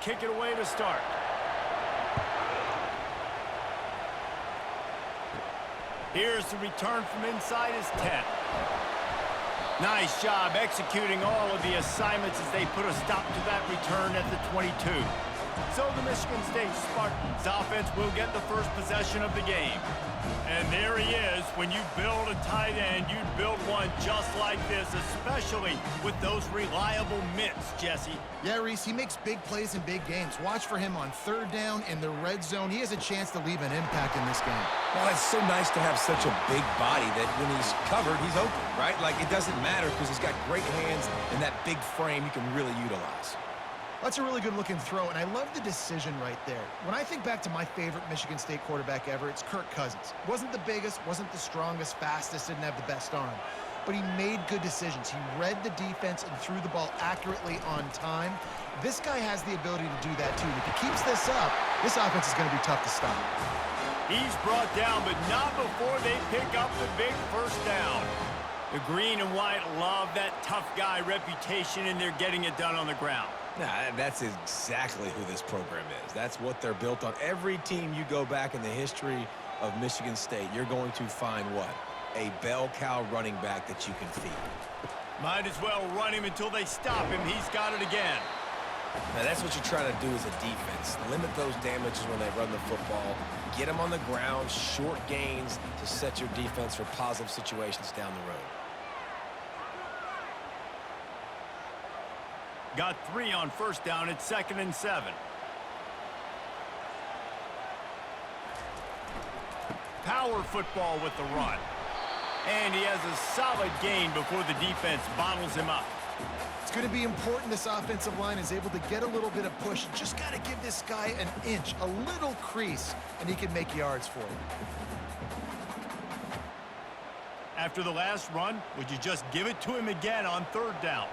kick it away to start. Here's the return from inside his 10. Nice job executing all of the assignments as they put a stop to that return at the 22. So the Michigan State Spartans offense will get the first possession of the game. And there he is. When you build a tight end, you build one just like this, especially with those reliable mitts, Jesse. Yeah, Reese, he makes big plays in big games. Watch for him on third down in the red zone. He has a chance to leave an impact in this game. Well, it's so nice to have such a big body that when he's covered, he's open, right? Like, it doesn't matter because he's got great hands and that big frame you can really utilize. That's a really good-looking throw, and I love the decision right there. When I think back to my favorite Michigan State quarterback ever, it's Kirk Cousins. Wasn't the biggest, wasn't the strongest, fastest, didn't have the best arm. But he made good decisions. He read the defense and threw the ball accurately on time. This guy has the ability to do that, too. If he keeps this up, this offense is going to be tough to stop. He's brought down, but not before they pick up the big first down. The green and white love that tough guy reputation, and they're getting it done on the ground. Nah, that's exactly who this program is. That's what they're built on. Every team you go back in the history of Michigan State, you're going to find what? A bell cow running back that you can feed. Might as well run him until they stop him. He's got it again. Now, that's what you're trying to do as a defense. Limit those damages when they run the football. Get them on the ground, short gains to set your defense for positive situations down the road. Got 3 on first down. It's 2nd and 7. Power football with the run. And he has a solid gain before the defense bottles him up. It's going to be important this offensive line is able to get a little bit of push. Just got to give this guy an inch, a little crease, and he can make yards for it. After the last run, would you just give it to him again on third down?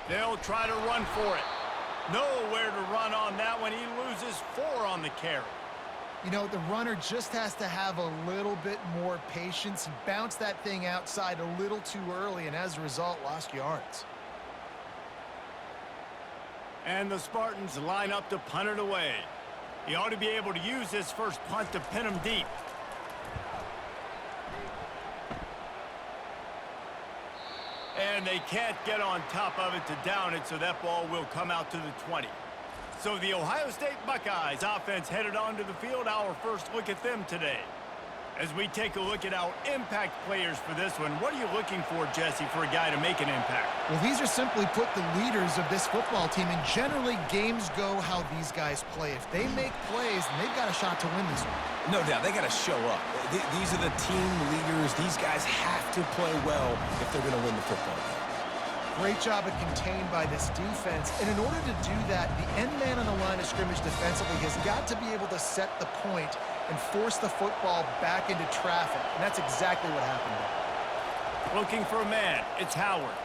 They'll try to run for it. Nowhere to run on that one. He loses 4 on the carry. You know, the runner just has to have a little bit more patience. He bounced that thing outside a little too early, and as a result, lost yards. And the Spartans line up to punt it away. He ought to be able to use this first punt to pin him deep. And they can't get on top of it to down it, so that ball will come out to the 20. So the Ohio State Buckeyes offense headed onto the field. Our first look at them today. As we take a look at our impact players for this one, what are you looking for, Jesse, for a guy to make an impact? Well, these are simply put the leaders of this football team, and generally games go how these guys play. If they make plays, then they've got a shot to win this one. No doubt, they got to show up. These are the team leaders. These guys have to play well if they're going to win the football game. Great job of contained by this defense. And in order to do that, the end man on the line of scrimmage defensively has got to be able to set the point and force the football back into traffic. And that's exactly what happened there. Looking for a man. It's Howard.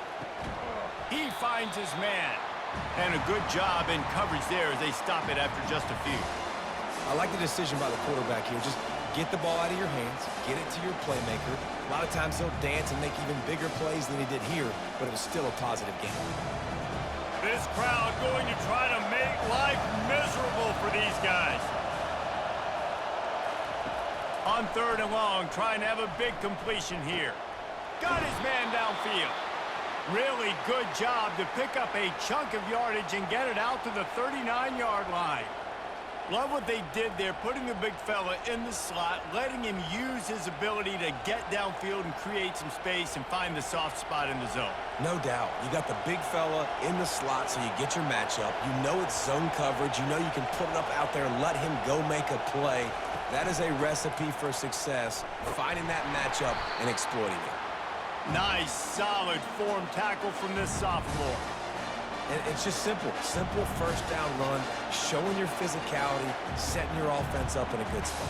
He finds his man. And a good job in coverage there as they stop it after just a few. I like the decision by the quarterback here. Just get the ball out of your hands, get it to your playmaker. A lot of times he'll dance and make even bigger plays than he did here, but it was still a positive game. This crowd going to try to make life miserable for these guys. On 3rd and long, trying to have a big completion here. Got his man downfield. Really good job to pick up a chunk of yardage and get it out to the 39-yard line. Love what they did there, putting the big fella in the slot, letting him use his ability to get downfield and create some space and find the soft spot in the zone. No doubt. You got the big fella in the slot so you get your matchup. You know it's zone coverage. You know you can put it up out there and let him go make a play. That is a recipe for success, finding that matchup and exploiting it. Nice, solid form tackle from this sophomore. And it's just simple first down run, showing your physicality, setting your offense up in a good spot.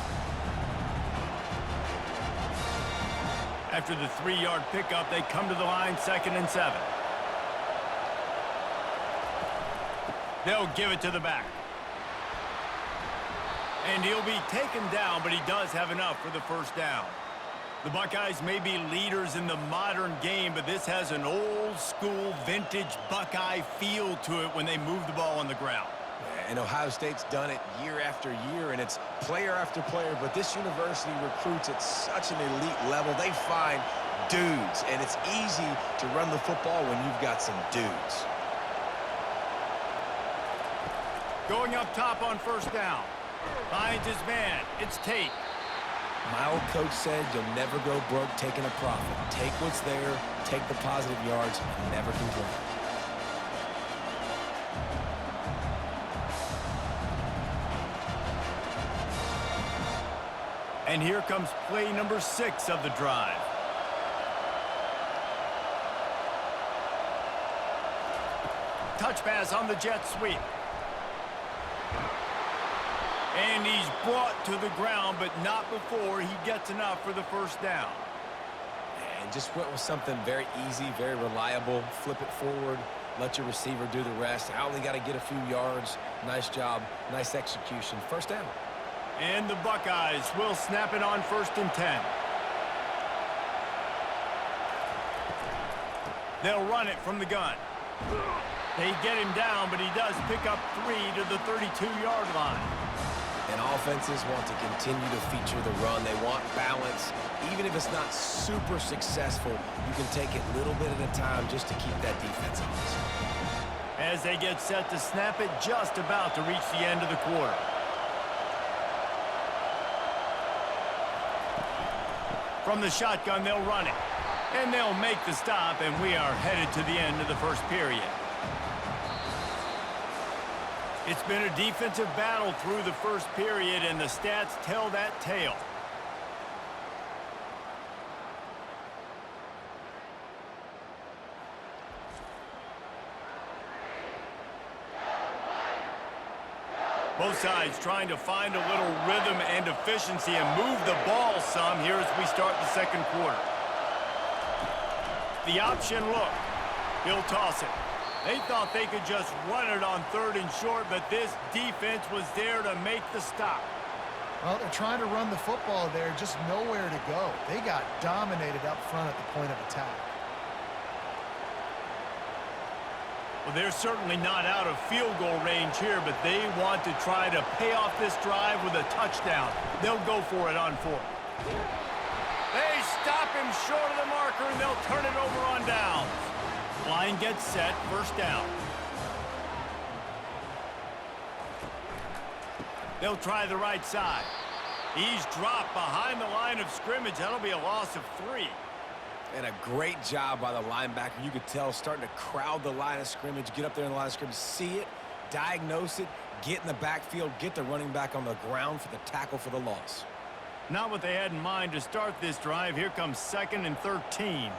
After the 3-yard pickup, they come to the line, 2nd and 7. They'll give it to the back. And he'll be taken down, but he does have enough for the first down. The Buckeyes may be leaders in the modern game, but this has an old-school, vintage Buckeye feel to it when they move the ball on the ground. And Ohio State's done it year after year, and it's player after player, but this university recruits at such an elite level. They find dudes, and it's easy to run the football when you've got some dudes. Going up top on first down. Finds his man. It's Tate. My old coach said you'll never go broke taking a profit. Take what's there, take the positive yards, and never complain. And here comes play number 6 of the drive. Touch pass on the jet sweep. And he's brought to the ground, but not before he gets enough for the first down. And just went with something very easy, very reliable. Flip it forward, let your receiver do the rest. I only got to get a few yards. Nice job, nice execution. First down. And the Buckeyes will snap it on 1st and 10. They'll run it from the gun. They get him down, but he does pick up 3 to the 32-yard line. And offenses want to continue to feature the run. They want balance. Even if it's not super successful, you can take it little bit at a time just to keep that defense honest. As they get set to snap it, just about to reach the end of the quarter. From the shotgun, they'll run it. And they'll make the stop, and we are headed to the end of the first period. It's been a defensive battle through the first period, and the stats tell that tale. Both sides trying to find a little rhythm and efficiency and move the ball some here as we start the second quarter. The option look. He'll toss it. They thought they could just run it on 3rd and short, but this defense was there to make the stop. Well, they're trying to run the football there, just nowhere to go. They got dominated up front at the point of attack. Well, they're certainly not out of field goal range here, but they want to try to pay off this drive with a touchdown. They'll go for it on 4th. They stop him short of the marker, and they'll turn it over on downs. Line gets set, first down. They'll try the right side. He's dropped behind the line of scrimmage. That'll be a loss of 3. And a great job by the linebacker. You could tell starting to crowd the line of scrimmage, get up there in the line of scrimmage, see it, diagnose it, get in the backfield, get the running back on the ground for the tackle for the loss. Not what they had in mind to start this drive. Here comes 2nd and 13.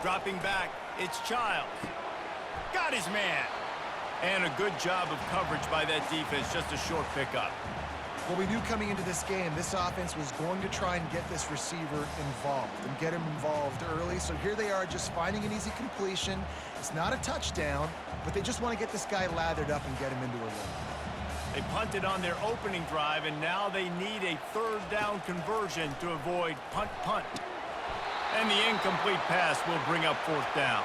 Dropping back, it's Childs. Got his man. And a good job of coverage by that defense, just a short pickup. Well, we knew coming into this game, this offense was going to try and get this receiver involved and get him involved early. So here they are just finding an easy completion. It's not a touchdown, but they just want to get this guy lathered up and get him into a rhythm. They punted on their opening drive, and now they need a 3rd down conversion to avoid punt. And the incomplete pass will bring up 4th down.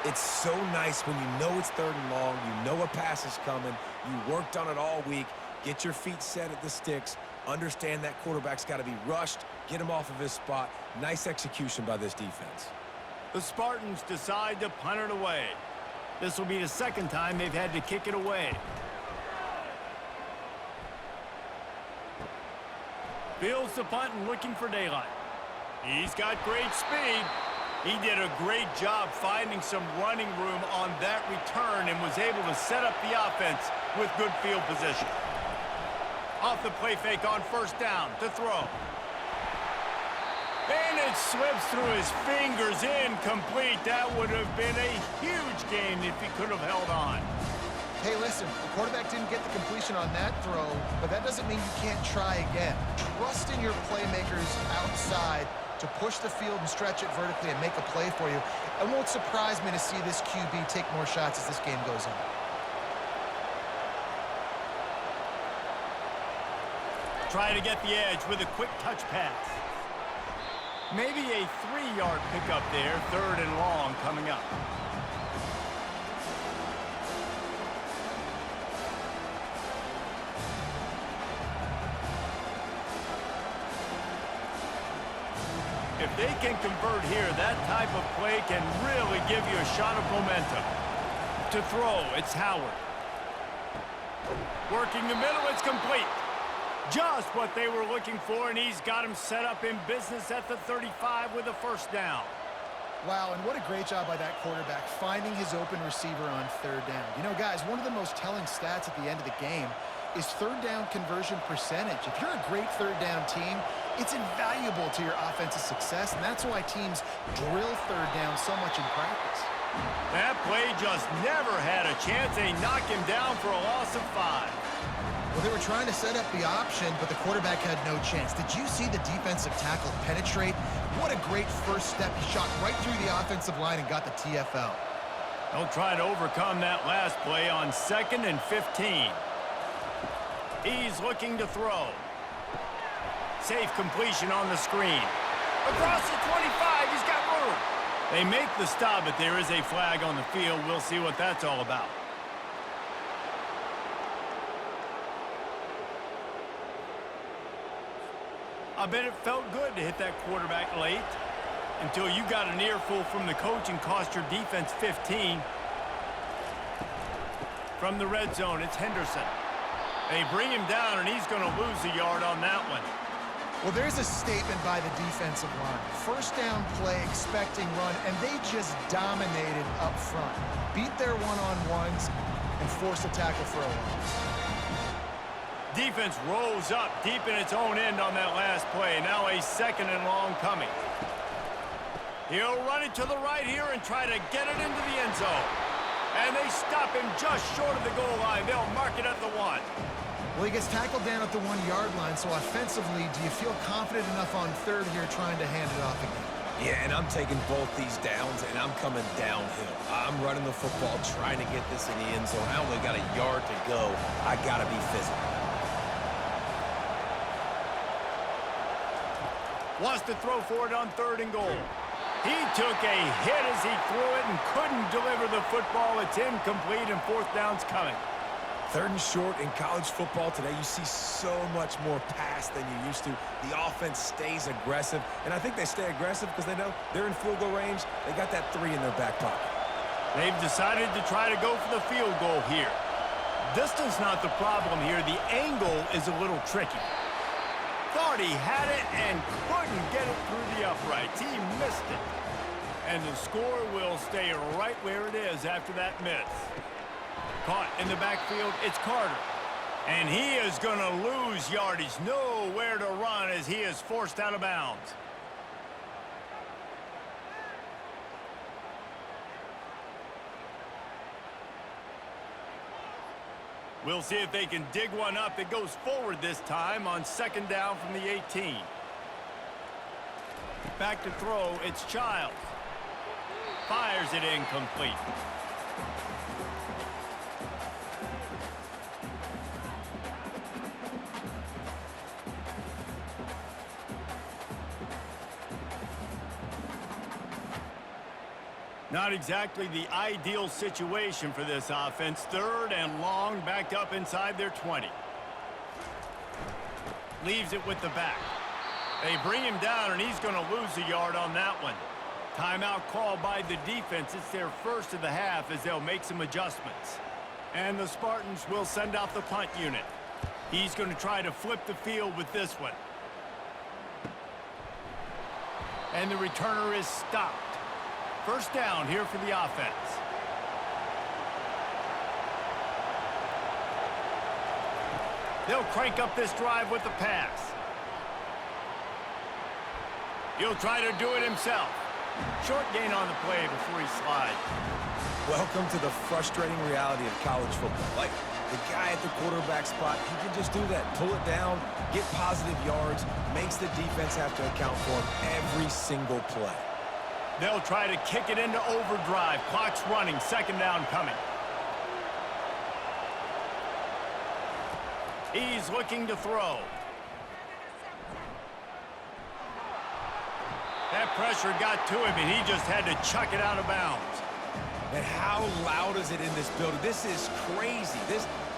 It's so nice when you know it's 3rd and long, you know a pass is coming, you worked on it all week, get your feet set at the sticks, understand that quarterback's got to be rushed, get him off of his spot. Nice execution by this defense. The Spartans decide to punt it away. This will be the 2nd time they've had to kick it away. Fields the punt and looking for daylight. He's got great speed. He did a great job finding some running room on that return and was able to set up the offense with good field position. Off the play fake on 1st down to throw. And it slips through his fingers, incomplete. That would have been a huge game if he could have held on. Hey, listen, the quarterback didn't get the completion on that throw, but that doesn't mean you can't try again. Trust in your playmakers outside to push the field and stretch it vertically and make a play for you. It won't surprise me to see this QB take more shots as this game goes on. try to get the edge with a quick touch pass. Maybe a 3-yard pickup there, 3rd and long coming up. If they can convert here, that type of play can really give you a shot of momentum. To throw, it's Howard. Working the middle, it's complete. Just what they were looking for, and he's got him set up in business at the 35 with a 1st down. Wow, and what a great job by that quarterback finding his open receiver on 3rd down. You know, guys, one of the most telling stats at the end of the game is 3rd down conversion percentage. If you're a great 3rd down team, it's invaluable to your offensive success, and that's why teams drill 3rd down so much in practice. That play just never had a chance. They knock him down for a loss of 5. Well, they were trying to set up the option, but the quarterback had no chance. Did you see the defensive tackle penetrate? What a great first step. He shot right through the offensive line and got the TFL. They'll try to overcome that last play on 2nd and 15. He's looking to throw. Safe completion on the screen. Across the 25, he's got room. They make the stop, but there is a flag on the field. We'll see what that's all about. I bet it felt good to hit that quarterback late until you got an earful from the coach and cost your defense 15. From the red zone, it's Henderson. They bring him down, and he's going to lose a yard on that one. Well, there's a statement by the defensive line. 1st down play, expecting run, and they just dominated up front. Beat their one-on-ones and forced a tackle for a loss. Defense rolls up deep in its own end on that last play. Now a 2nd and long coming. He'll run it to the right here and try to get it into the end zone. And they stop him just short of the goal line. They'll mark it at the 1. Well, he gets tackled down at the 1-yard line, so offensively, do you feel confident enough on 3rd here trying to hand it off again? Yeah, and I'm taking both these downs, and I'm coming downhill. I'm running the football, trying to get this in the end zone. I only got a yard to go. I got to be physical. Wants to throw for it on 3rd and goal. He took a hit as he threw it and couldn't deliver the football. It's incomplete, and 4th down's coming. 3rd and short in college football today, you see so much more pass than you used to. The offense stays aggressive, and I think they stay aggressive because they know they're in field goal range. They got that 3 in their back pocket. They've decided to try to go for the field goal here. Distance not the problem here. The angle is a little tricky. Thought he had it and couldn't get it through the uprights. He missed it. And the score will stay right where it is after that miss. Caught in the backfield, it's Carter. And he is going to lose yardage. Nowhere to run as he is forced out of bounds. We'll see if they can dig one up. It goes forward this time on 2nd down from the 18. Back to throw, it's Childs. Fires it incomplete. Not exactly the ideal situation for this offense. 3rd and long, backed up inside their 20. Leaves it with the back. They bring him down, and he's going to lose a yard on that one. Timeout called by the defense. It's their 1st of the half as they'll make some adjustments. And the Spartans will send out the punt unit. He's going to try to flip the field with this one. And the returner is stopped. 1st down here for the offense. They'll crank up this drive with the pass. He'll try to do it himself. Short gain on the play before he slides. Welcome to the frustrating reality of college football. Like, the guy at the quarterback spot, he can just do that. Pull it down, get positive yards, makes the defense have to account for him every single play. They'll try to kick it into overdrive. Clock's running. 2nd down coming. He's looking to throw. That pressure got to him, and he just had to chuck it out of bounds. And how loud is it in this building? This is crazy.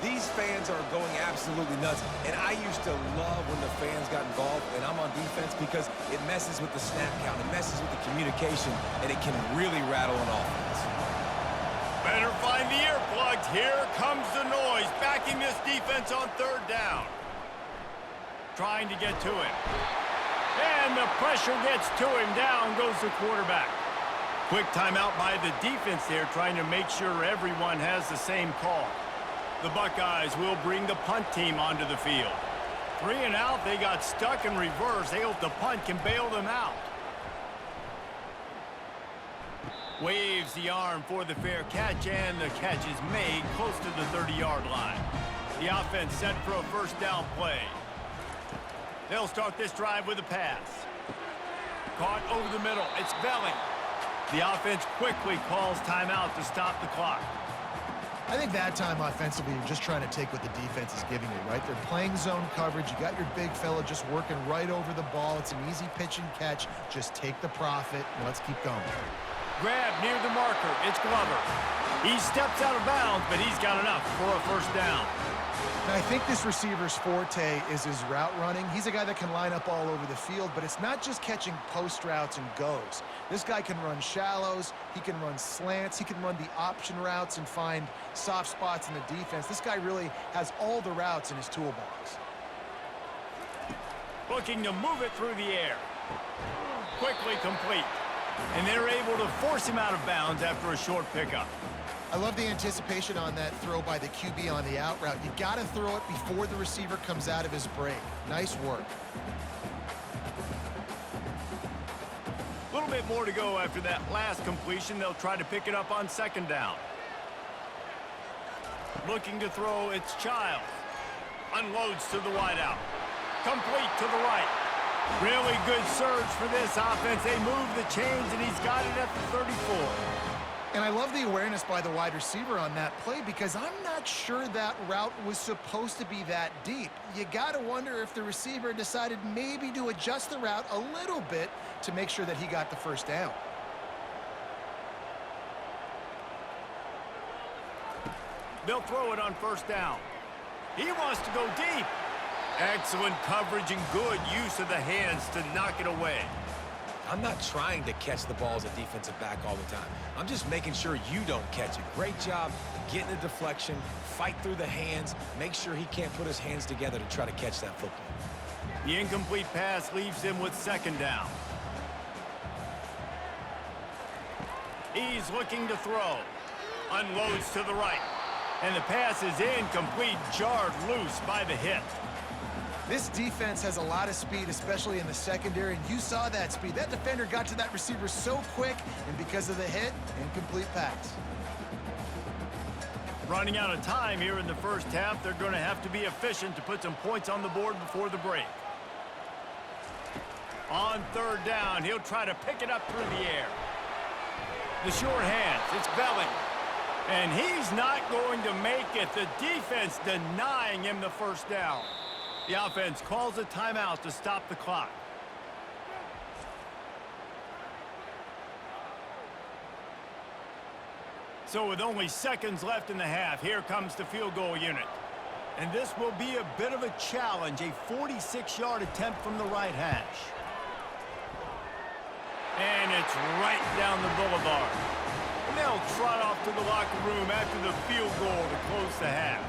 These fans are going absolutely nuts. And I used to love when the fans got involved, and I'm on defense because it messes with the snap count. It messes with the communication, and it can really rattle an offense. Better find the earplugs. Here comes the noise, backing this defense on third down. Trying to get to him. And the pressure gets to him. Down goes the quarterback. Quick timeout by the defense there, trying to make sure everyone has the same call. The Buckeyes will bring the punt team onto the field. 3 and out, they got stuck in reverse. They hope the punt can bail them out. Waves the arm for the fair catch, and the catch is made close to the 30-yard line. The offense set for a first down play. They'll start this drive with a pass. Caught over the middle. It's Velling. The offense quickly calls timeout to stop the clock. I think that time offensively, you're just trying to take what the defense is giving you, right? They're playing zone coverage. You got your big fella just working right over the ball. It's an easy pitch and catch. Just take the profit, and let's keep going. Grab near the marker. It's Glover. He steps out of bounds, but he's got enough for a first down. Now, I think this receiver's forte is his route running. He's a guy that can line up all over the field, but it's not just catching post routes and goes. This guy can run shallows, he can run slants, he can run the option routes and find soft spots in the defense. This guy really has all the routes in his toolbox. Looking to move it through the air. Quickly complete. And they're able to force him out of bounds after a short pickup. I love the anticipation on that throw by the QB on the out route. You got to throw it before the receiver comes out of his break. Nice work. A little bit more to go after that last completion. They'll try to pick it up on second down. Looking to throw, it's Childs. Unloads to the wideout. Complete to the right. Really good surge for this offense. They move the chains, and he's got it at the 34. And I love the awareness by the wide receiver on that play because I'm not sure that route was supposed to be that deep. You got to wonder if the receiver decided maybe to adjust the route a little bit to make sure that he got the first down. They'll throw it on first down. He wants to go deep. Excellent coverage and good use of the hands to knock it away. I'm not trying to catch the ball as a defensive back all the time. I'm just making sure you don't catch it. Great job getting the deflection, fight through the hands, make sure he can't put his hands together to try to catch that football. The incomplete pass leaves him with second down. He's looking to throw. Unloads to the right. And the pass is incomplete, jarred loose by the hit. This defense has a lot of speed, especially in the secondary, and you saw that speed. That defender got to that receiver so quick, and because of the hit, incomplete pass. Running out of time here in the first half, they're going to have to be efficient to put some points on the board before the break. On third down, he'll try to pick it up through the air. The short hands, it's Velling. And he's not going to make it. The defense denying him the first down. The offense calls a timeout to stop the clock. So with only seconds left in the half, here comes the field goal unit. And this will be a bit of a challenge, a 46-yard attempt from the right hash. And it's right down the boulevard. And they'll trot off to the locker room after the field goal to close the half.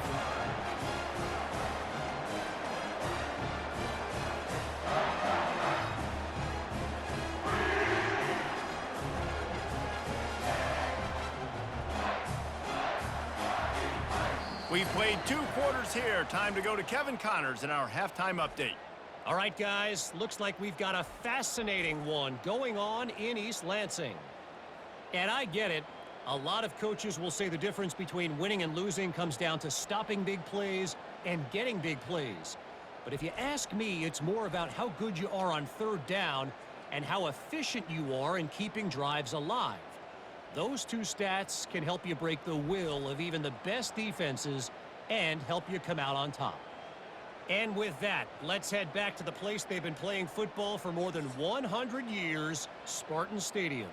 We've played 2 quarters here. Time to go to Kevin Connors in our halftime update. All right, guys. Looks like we've got a fascinating one going on in East Lansing. And I get it. A lot of coaches will say the difference between winning and losing comes down to stopping big plays and getting big plays. But if you ask me, it's more about how good you are on third down and how efficient you are in keeping drives alive. Those 2 stats can help you break the will of even the best defenses and help you come out on top. And with that, let's head back to the place they've been playing football for more than 100 years, Spartan Stadium.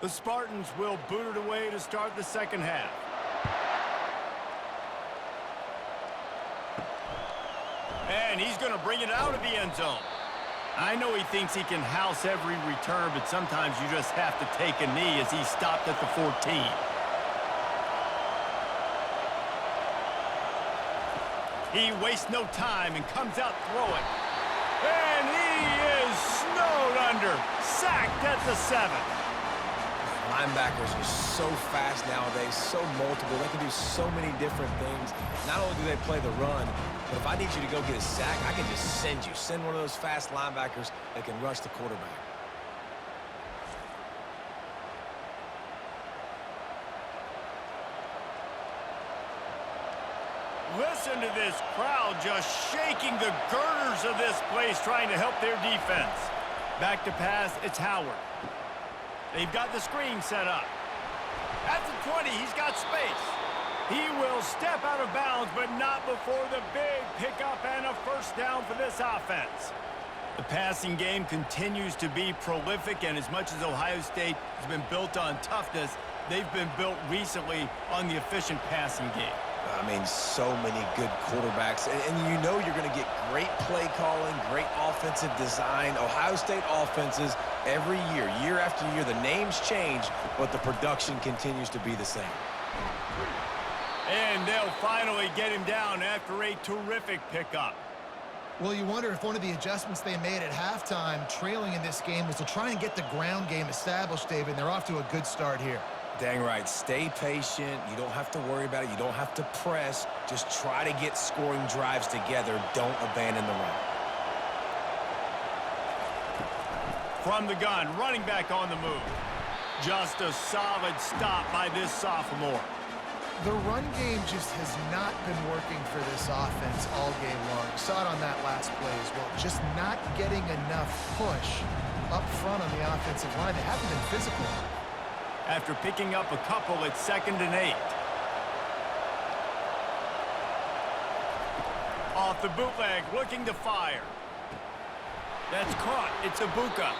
The Spartans will boot it away to start the second half. And he's going to bring it out of the end zone. I know he thinks he can house every return, but sometimes you just have to take a knee as he stopped at the 14. He wastes no time and comes out throwing. And he is snowed under, sacked at the 7. Linebackers are so fast nowadays, so multiple. They can do so many different things. Not only do they play the run, but if I need you to go get a sack, I can just send you. Send one of those fast linebackers that can rush the quarterback. Listen to this crowd just shaking the girders of this place trying to help their defense. Back to pass, it's Howard. They've got the screen set up. At the 20, he's got space. He will step out of bounds, but not before the big pickup and a first down for this offense. The passing game continues to be prolific, and as much as Ohio State has been built on toughness, they've been built recently on the efficient passing game. I mean, so many good quarterbacks. And you know you're going to get great play calling, great offensive design. Ohio State offenses every year, year after year, the names change, but the production continues to be the same. And they'll finally get him down after a terrific pickup. Well, you wonder if one of the adjustments they made at halftime, trailing in this game, was to try and get the ground game established, David. They're off to a good start here. Dang right. Stay patient. You don't have to worry about it. You don't have to press. Just try to get scoring drives together. Don't abandon the run. From the gun, running back on the move. Just a solid stop by this sophomore. The run game just has not been working for this offense all game long. You saw it on that last play as well. Just not getting enough push up front on the offensive line. They haven't been physical. After picking up a couple, it's 2nd and 8. Off the bootleg, looking to fire. That's caught. It's Ibuka.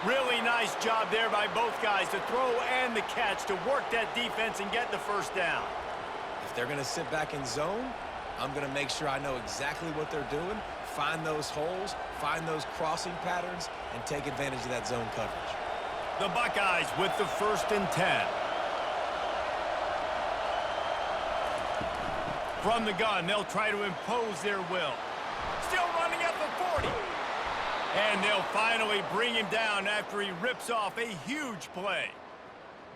Really nice job there by both guys to throw and the catch to work that defense and get the first down. If they're going to sit back in zone, I'm going to make sure I know exactly what they're doing, find those holes, find those crossing patterns, and take advantage of that zone coverage. The Buckeyes with the 1st and 10. From the gun, they'll try to impose their will. Still running at the 40. And they'll finally bring him down after he rips off a huge play.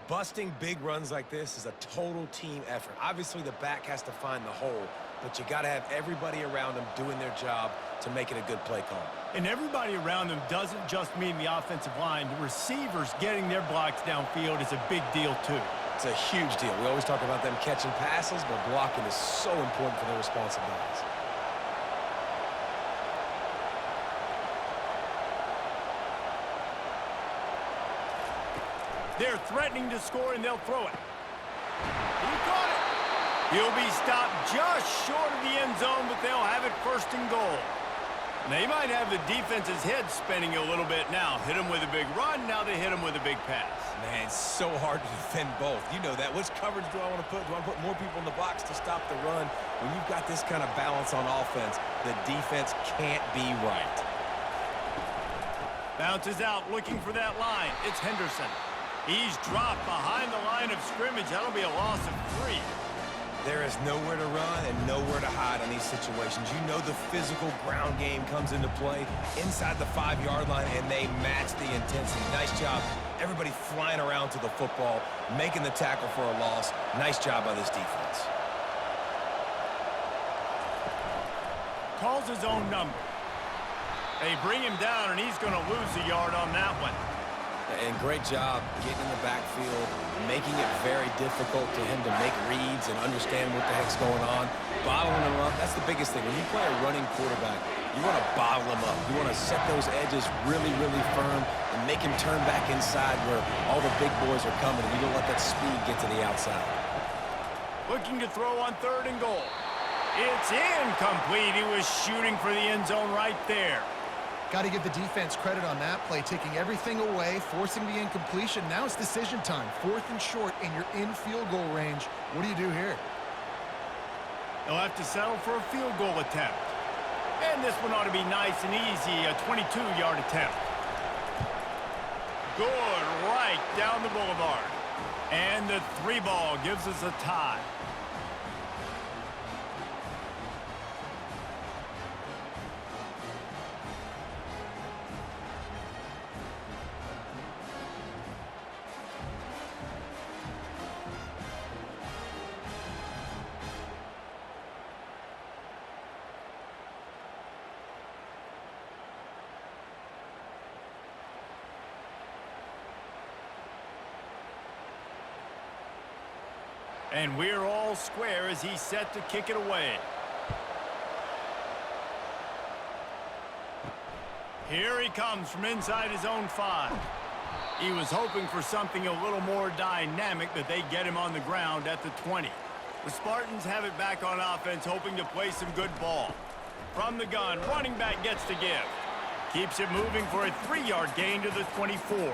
Busting big runs like this is a total team effort. Obviously, the back has to find the hole, but you got to have everybody around them doing their job to make it a good play call. And everybody around them doesn't just mean the offensive line. The receivers getting their blocks downfield is a big deal, too. It's a huge deal. We always talk about them catching passes, but blocking is so important for their responsibilities. They're threatening to score, and they'll throw it. He caught it. He'll be stopped just short of the end zone, but they'll have it 1st and goal. They might have the defense's head spinning a little bit now. Hit him with a big run, now they hit him with a big pass. Man, it's so hard to defend both. You know that. Which coverage do I want to put? Do I put more people in the box to stop the run? When you've got this kind of balance on offense, the defense can't be right. Bounces out, looking for that line. It's Henderson. He's dropped behind the line of scrimmage. That'll be a loss of 3. There is nowhere to run and nowhere to hide on these situations. You know the physical ground game comes into play inside the 5-yard line, and they match the intensity. Nice job. Everybody flying around to the football, making the tackle for a loss. Nice job by this defense. Calls his own number. They bring him down, and he's going to lose a yard on that one. And great job getting in the backfield, making it very difficult to him to make reads and understand what the heck's going on, bottling him up. That's the biggest thing. When you play a running quarterback, You want to bottle him up. You want to set those edges really, really firm and make him turn back inside where all the big boys are coming. And you don't let that speed get to the outside. Looking to throw on 3rd and goal. It's incomplete. He was shooting for the end zone right there. Got to give the defense credit on that play, taking everything away, forcing the incompletion. Now it's decision time. 4th and short, and you're in field goal range. What do you do here? They'll have to settle for a field goal attempt. And this one ought to be nice and easy, a 22-yard attempt. Good, right down the boulevard. And the 3 ball gives us a tie. And we're all square as he's set to kick it away. Here he comes from inside his own 5. He was hoping for something a little more dynamic, but they get him on the ground at the 20. The Spartans have it back on offense, hoping to play some good ball. From the gun, running back gets to give. Keeps it moving for a 3-yard gain to the 24.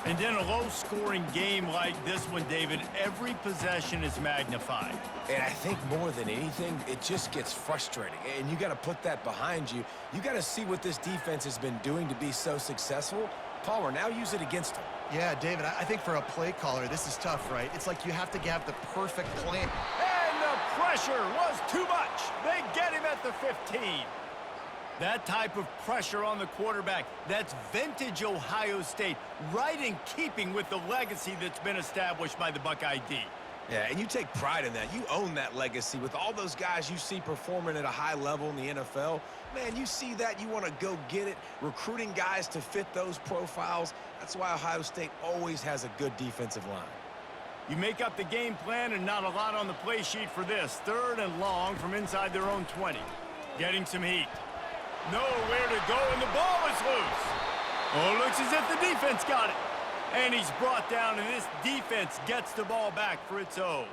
And in a low-scoring game like this one, David, every possession is magnified. And I think more than anything, it just gets frustrating. And you got to put that behind you. You got to see what this defense has been doing to be so successful. Palmer, now use it against them. Yeah, David, I think for a play caller, this is tough, right? It's like you have to have the perfect plan. And the pressure was too much. They get him at the 15. That type of pressure on the quarterback, that's vintage Ohio State, right in keeping with the legacy that's been established by the Buckeye D. Yeah, and you take pride in that. You own that legacy with all those guys you see performing at a high level in the NFL. Man, you see that, you want to go get it, recruiting guys to fit those profiles. That's why Ohio State always has a good defensive line. You make up the game plan and not a lot on the play sheet for this. 3rd and long from inside their own 20. Getting some heat. Nowhere to go, and the ball is loose. Oh, looks as if the defense got it. And he's brought down, and this defense gets the ball back for its own.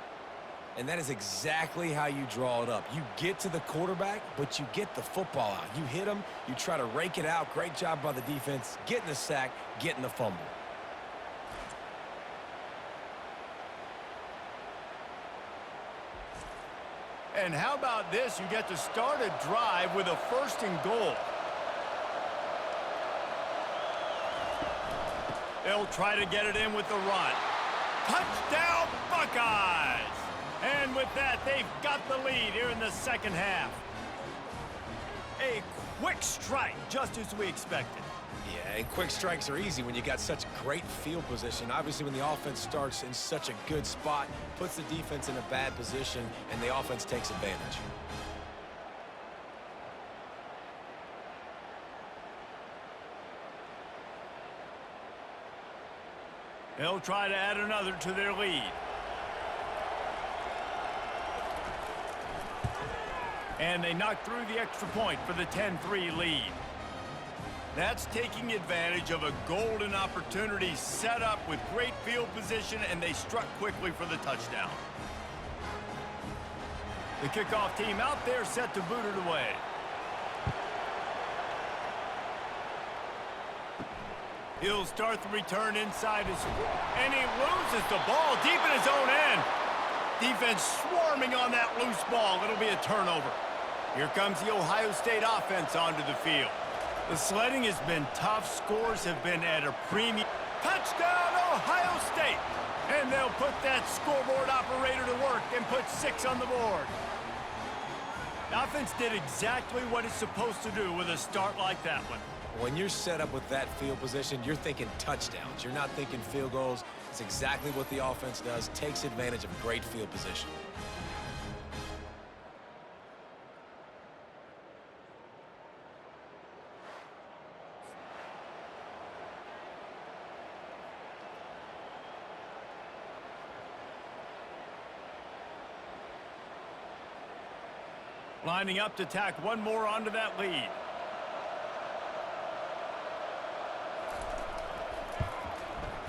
And that is exactly how you draw it up. You get to the quarterback, but you get the football out. You hit him, you try to rake it out. Great job by the defense, getting the sack, getting the fumble. And how about this? You get to start a drive with a 1st and goal. They'll try to get it in with the run. Touchdown, Buckeyes! And with that, they've got the lead here in the 2nd half. A quick strike, just as we expected. Yeah, and quick strikes are easy when you got such great field position. Obviously, when the offense starts in such a good spot, puts the defense in a bad position, and the offense takes advantage. They'll try to add another to their lead. And they knock through the extra point for the 10-3 lead. That's taking advantage of a golden opportunity set up with great field position, and they struck quickly for the touchdown. The kickoff team out there set to boot it away. He'll start the return inside his... And he loses the ball deep in his own end. Defense swarming on that loose ball. It'll be a turnover. Here comes the Ohio State offense onto the field. The sledding has been tough. Scores have been at a premium. Touchdown, Ohio State! And they'll put that scoreboard operator to work and put 6 on the board. The offense did exactly what it's supposed to do with a start like that one. When you're set up with that field position, you're thinking touchdowns. You're not thinking field goals. It's exactly what the offense does. Takes advantage of great field position. Lining up to tack one more onto that lead.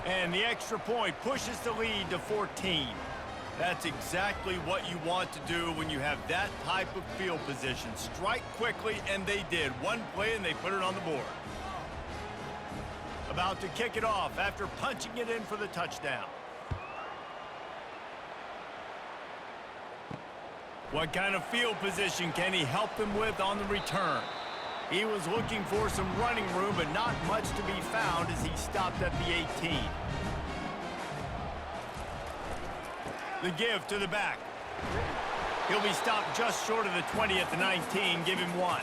And the extra point pushes the lead to 14. That's exactly what you want to do when you have that type of field position. Strike quickly, and they did. One play, and they put it on the board. About to kick it off after punching it in for the touchdown. What kind of field position can he help them with on the return? He was looking for some running room, but not much to be found as he stopped at the 18. The give to the back. He'll be stopped just short of the 20 at the 19. Give him 1.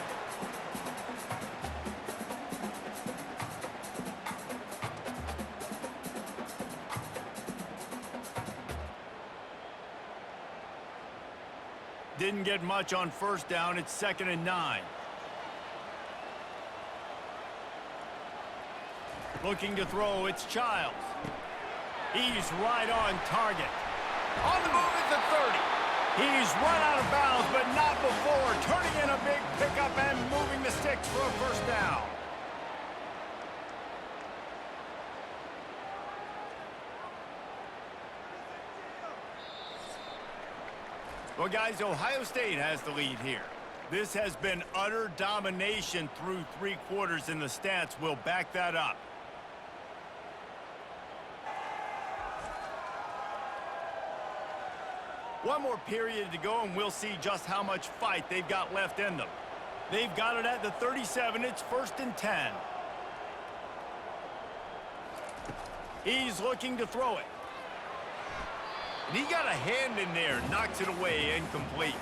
Didn't get much on first down. It's 2nd and 9. Looking to throw, it's Childs. He's right on target. On the move at the 30. He's run out of bounds, but not before. Turning in a big pickup and moving the sticks for a first down. Well, guys, Ohio State has the lead here. This has been utter domination through 3 quarters, and the stats will back that up. One more period to go, and we'll see just how much fight they've got left in them. They've got it at the 37. It's 1st and 10. He's looking to throw it. And he got a hand in there, knocks it away, incomplete.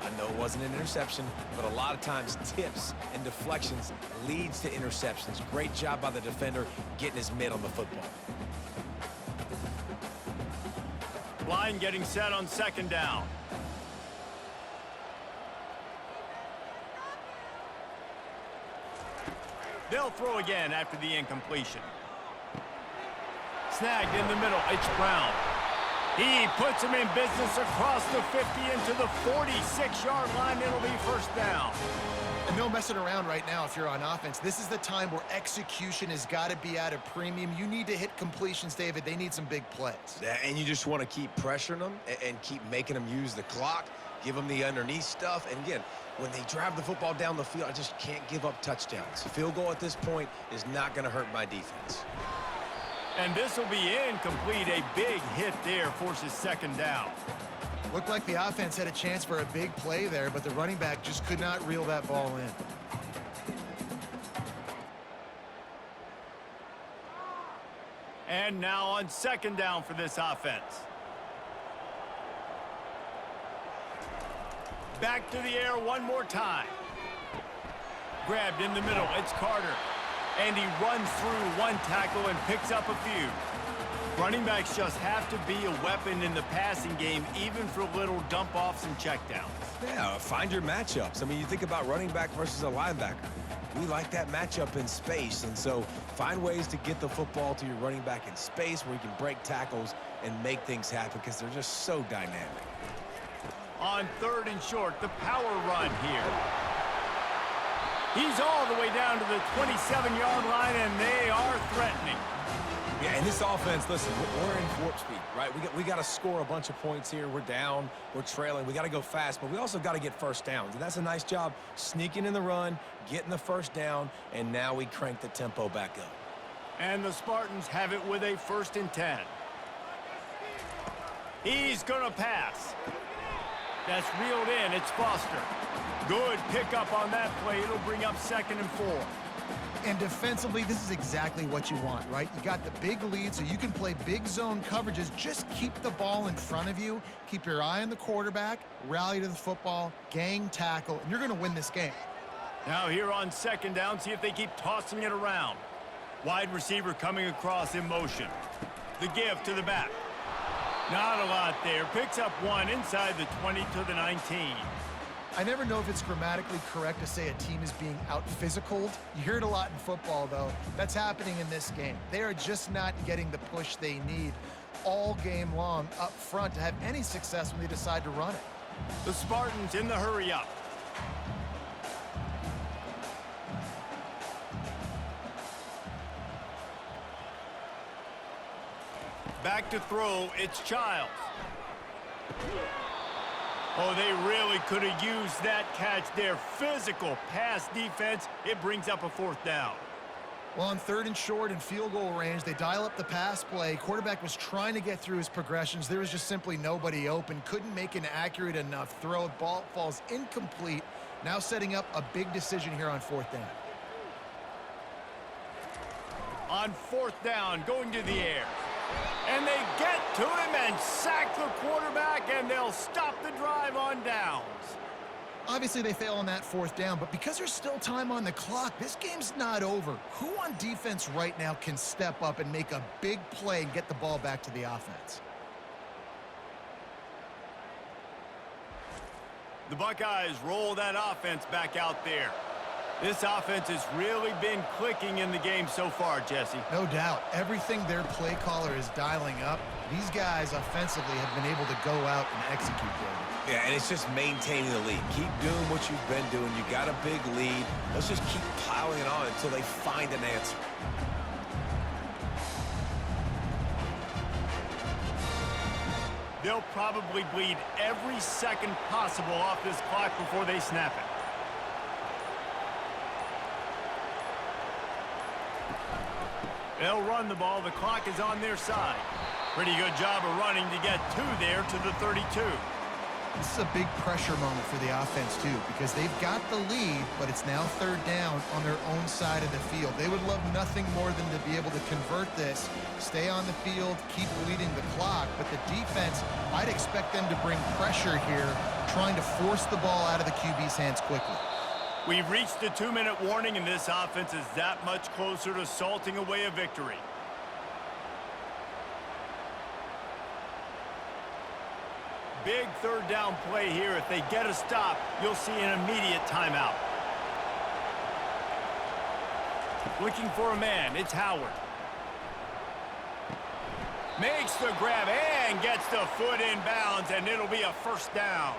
I know it wasn't an interception, but a lot of times tips and deflections leads to interceptions. Great job by the defender getting his mitt on the football. Line getting set on 2nd down. They'll throw again after the incompletion. Snagged in the middle, it's Brown. He puts him in business across the 50 into the 46-yard line. It'll be 1st down. And no messing around right now if you're on offense. This is the time where execution has got to be at a premium. You need to hit completions, David. They need some big plays. Yeah, and you just want to keep pressuring them and keep making them use the clock, give them the underneath stuff. And again, when they drive the football down the field, I just can't give up touchdowns. Field goal at this point is not going to hurt my defense. And this will be incomplete. A big hit there forces 2nd down. Looked like the offense had a chance for a big play there, but the running back just could not reel that ball in. And now on 2nd down for this offense. Back to the air one more time. Grabbed in the middle. It's Carter. And he runs through 1 tackle and picks up a few. Running backs just have to be a weapon in the passing game, even for little dump-offs and checkdowns. Yeah, find your matchups. I mean, you think about running back versus a linebacker. We like that matchup in space, and so find ways to get the football to your running back in space where you can break tackles and make things happen because they're just so dynamic. On 3rd and short, the power run here. He's all the way down to the 27-yard line, and they are threatening. Yeah, and this offense, listen, we're in warp speed, right? We got to score a bunch of points here. We're down, we're trailing. We got to go fast, but we also got to get first downs. And that's a nice job sneaking in the run, getting the first down, and now we crank the tempo back up. And the Spartans have it with a 1st and 10. He's going to pass. That's reeled in. It's Foster. Good pickup on that play. It'll bring up 2nd and 4. And defensively, this is exactly what you want, right? You got the big lead, so you can play big zone coverages. Just keep the ball in front of you. Keep your eye on the quarterback, rally to the football, gang tackle, and you're going to win this game. Now here on 2nd down, see if they keep tossing it around. Wide receiver coming across in motion. The give to the back. Not a lot there. Picks up 1 inside the 20 to the 19. I never know if it's grammatically correct to say a team is being out-physicaled. You hear it a lot in football, though. That's happening in this game. They are just not getting the push they need all game long up front to have any success when they decide to run it. The Spartans in the hurry up. Back to throw, it's Childs. Oh, they really could have used that catch there. Physical pass defense. It brings up a 4th down. Well, on 3rd and short and field goal range, they dial up the pass play. Quarterback was trying to get through his progressions. There was just simply nobody open. Couldn't make an accurate enough throw. Ball falls incomplete. Now setting up a big decision here on 4th down. On 4th down, going to the air. And they get to him and sack the quarterback, and they'll stop the drive on downs. Obviously, they fail on that 4th down, but because there's still time on the clock, this game's not over. Who on defense right now can step up and make a big play and get the ball back to the offense? The Buckeyes roll that offense back out there. This offense has really been clicking in the game so far, Jesse. No doubt. Everything their play caller is dialing up, these guys offensively have been able to go out and execute there. Yeah, and it's just maintaining the lead. Keep doing what you've been doing. You got a big lead. Let's just keep piling it on until they find an answer. They'll probably bleed every second possible off this clock before they snap it. They'll run the ball. The clock is on their side. Pretty good job of running to get 2 there to the 32. This is a big pressure moment for the offense, too, because they've got the lead, but it's now 3rd down on their own side of the field. They would love nothing more than to be able to convert this, stay on the field, keep bleeding the clock. But the defense, I'd expect them to bring pressure here, trying to force the ball out of the QB's hands quickly. We've reached the 2-minute warning, and this offense is that much closer to salting away a victory. Big 3rd down play here. If they get a stop, you'll see an immediate timeout. Looking for a man, it's Howard. Makes the grab and gets the foot in bounds, and it'll be a 1st down.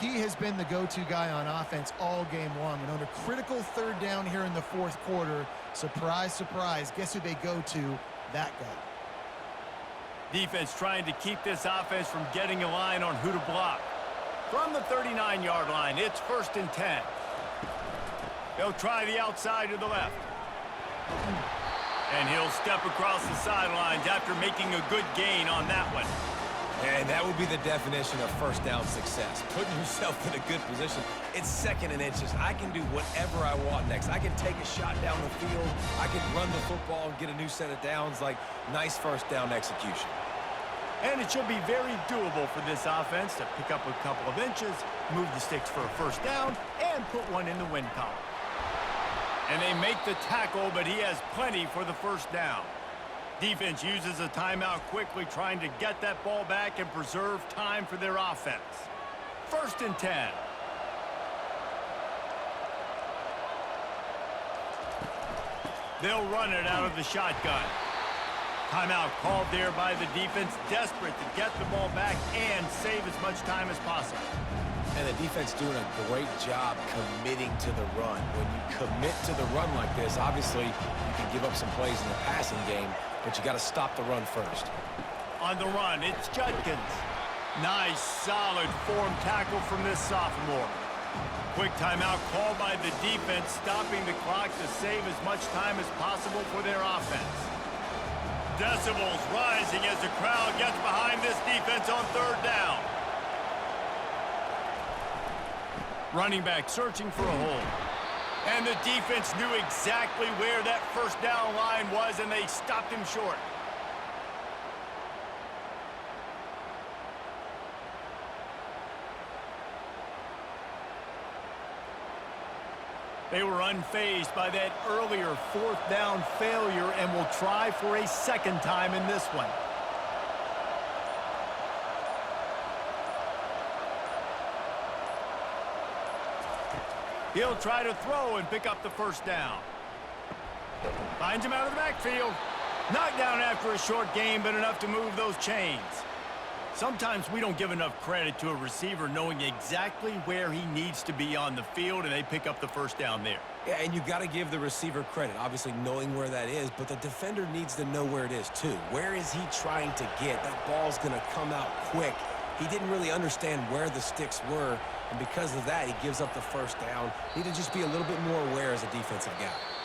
He has been the go-to guy on offense all game long. And on a critical 3rd down here in the 4th quarter, surprise, surprise, guess who they go to? That guy. Defense trying to keep this offense from getting a line on who to block. From the 39-yard line, it's 1st and 10. They'll try the outside to the left. And he'll step across the sidelines after making a good gain on that one. And that would be the definition of 1st down success. Putting yourself in a good position. It's 2nd and inches. I can do whatever I want next. I can take a shot down the field. I can run the football and get a new set of downs. Like, nice 1st down execution. And it should be very doable for this offense to pick up a couple of inches, move the sticks for a 1st down, and put one in the win column. And they make the tackle, but he has plenty for the 1st down. Defense uses a timeout quickly, trying to get that ball back and preserve time for their offense. 1st and 10. They'll run it out of the shotgun. Timeout called there by the defense, desperate to get the ball back and save as much time as possible. And the defense doing a great job committing to the run. When you commit to the run like this, obviously you can give up some plays in the passing game, but you got to stop the run first. On the run, it's Judkins. Nice, solid form tackle from this sophomore. Quick timeout called by the defense, stopping the clock to save as much time as possible for their offense. Decibels rising as the crowd gets behind this defense on 3rd down. Running back searching for a hole. And the defense knew exactly where that 1st down line was, and they stopped him short. They were unfazed by that earlier 4th down failure and will try for a 2nd time in this one. He'll try to throw and pick up the 1st down. Finds him out of the backfield. Knocked down after a short gain, but enough to move those chains. Sometimes we don't give enough credit to a receiver knowing exactly where he needs to be on the field, and they pick up the first down there. Yeah, and you got to give the receiver credit, obviously knowing where that is, but the defender needs to know where it is too. Where is he trying to get? That ball's going to come out quick. He didn't really understand where the sticks were, and because of that, he gives up the first down. Need to just be a little bit more aware as a defensive guy.